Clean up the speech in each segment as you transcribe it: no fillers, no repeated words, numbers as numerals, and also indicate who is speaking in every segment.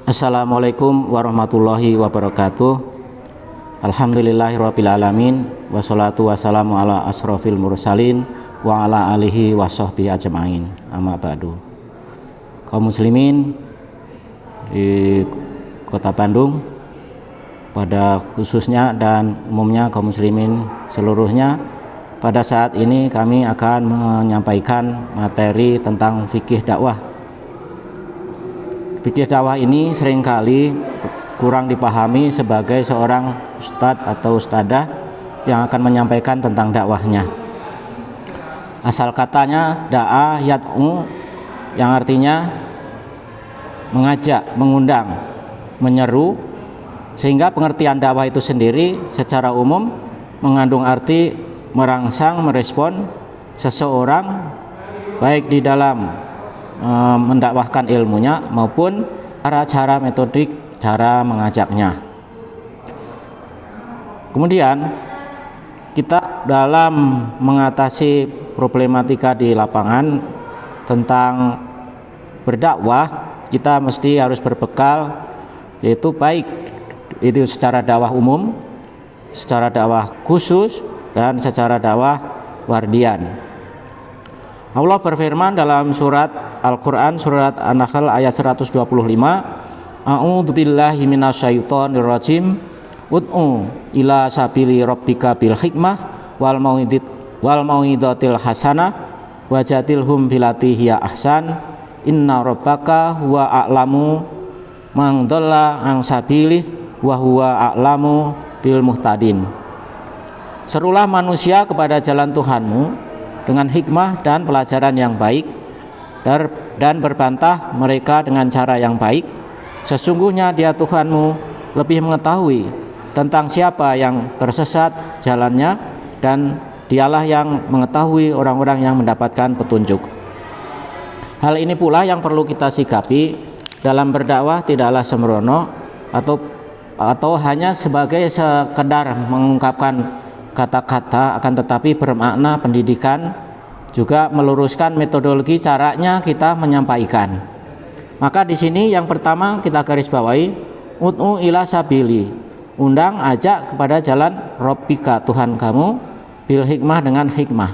Speaker 1: Assalamualaikum warahmatullahi wabarakatuh. Alhamdulillahirabbil alamin wassalatu wassalamu ala asrofil mursalin wa ala alihi washabbihi ajmain. Amma ba'du. Kaum muslimin di Kota Bandung pada khususnya dan umumnya kaum muslimin seluruhnya, pada saat ini kami akan menyampaikan materi tentang fikih dakwah. Fikih dakwah ini seringkali kurang dipahami sebagai seorang ustadz atau ustadzah yang akan menyampaikan tentang dakwahnya. Asal katanya da'a yad'u, yang artinya mengajak, mengundang, menyeru, sehingga pengertian dakwah itu sendiri secara umum mengandung arti merangsang, merespon seseorang baik di dalam mendakwahkan ilmunya maupun cara-cara metodik cara mengajaknya. Kemudian kita dalam mengatasi problematika di lapangan tentang berdakwah, kita mesti harus berbekal, yaitu baik itu secara dakwah umum, secara dakwah khusus, dan secara dakwah wardian. Allah berfirman dalam surat Al-Quran, surat An-Nahl ayat 125, A'udzubillahi minasyaitonir rajim, ud'u ila sabili rabbika bil hikmah wal mau'izatil hasanah wajadilhum billati hiya ahsan inna rabbaka huwa a'lamu man dhalla an sabilih wa huwa a'lamu bil muhtadin. Serulah manusia kepada jalan Tuhanmu dengan hikmah dan pelajaran yang baik, dan berbantah mereka dengan cara yang baik. Sesungguhnya Dia Tuhanmu lebih mengetahui tentang siapa yang tersesat jalannya, dan Dialah yang mengetahui orang-orang yang mendapatkan petunjuk. Hal ini pula yang perlu kita sikapi dalam berdakwah, tidaklah sembrono atau hanya sebagai sekedar mengungkapkan kata-kata, akan tetapi bermakna pendidikan, juga meluruskan metodologi caranya kita menyampaikan. Maka di sini yang pertama kita garis bawahi, ud'u ila sabili, undang, ajak kepada jalan Rabbika, Tuhan kamu, bil hikmah, dengan hikmah.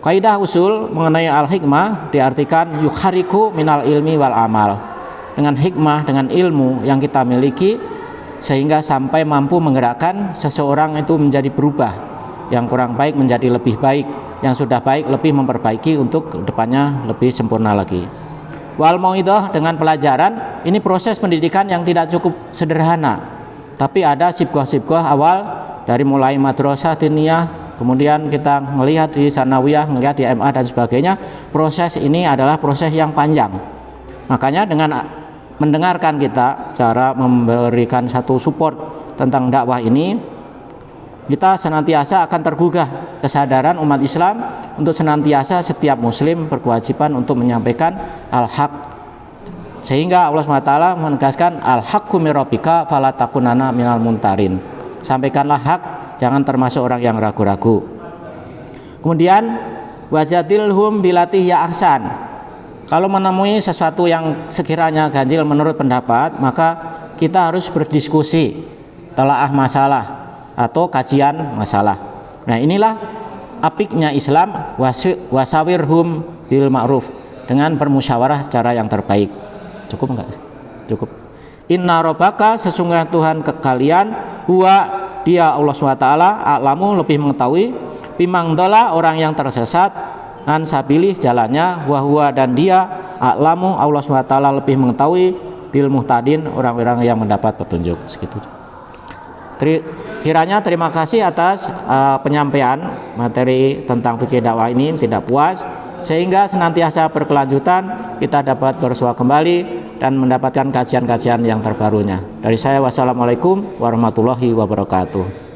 Speaker 1: Kaidah usul mengenai al-hikmah diartikan yukhariku minal ilmi wal amal, dengan hikmah, dengan ilmu yang kita miliki, sehingga sampai mampu menggerakkan seseorang itu menjadi berubah, yang kurang baik menjadi lebih baik, yang sudah baik lebih memperbaiki untuk kedepannya lebih sempurna lagi. Wal mau'idah, dengan pelajaran, ini proses pendidikan yang tidak cukup sederhana, tapi ada sibghah-sibghah awal dari mulai madrasah diniyah, kemudian kita melihat di sanawiyah, melihat di MA dan sebagainya. Proses ini adalah proses yang panjang. Makanya dengan mendengarkan kita cara memberikan satu support tentang dakwah ini, kita senantiasa akan tergugah kesadaran umat Islam untuk senantiasa setiap muslim berkewajiban untuk menyampaikan al-haq, sehingga Allah SWT menegaskan al-haqqu mir rabbika fala takunanna minal muntarin, sampaikanlah hak, jangan termasuk orang yang ragu-ragu. Kemudian wajadilhum billati hiya ahsan, kalau menemui sesuatu yang sekiranya ganjil menurut pendapat, maka kita harus berdiskusi, telaah masalah atau kajian masalah. Nah, inilah apiknya Islam, wasawirhum bil ma'ruf, dengan bermusyawarah secara yang terbaik. Cukup enggak? Cukup. Inna rabbaka, sesungguhnya Tuhan kalian, huwa, Dia Allah SWT, a'lamu, lebih mengetahui, bimang dola, orang yang tersesat, an sabilih, jalannya, wahwa, dan Dia a'lamu, Allah SWT lebih mengetahui, bil muhtadin, orang-orang yang mendapat petunjuk. Segitu. Kiranya terima kasih atas penyampaian materi tentang fikih dakwah ini, tidak puas, sehingga senantiasa berkelanjutan, kita dapat bersua kembali dan mendapatkan kajian-kajian yang terbarunya. Dari saya, wassalamualaikum warahmatullahi wabarakatuh.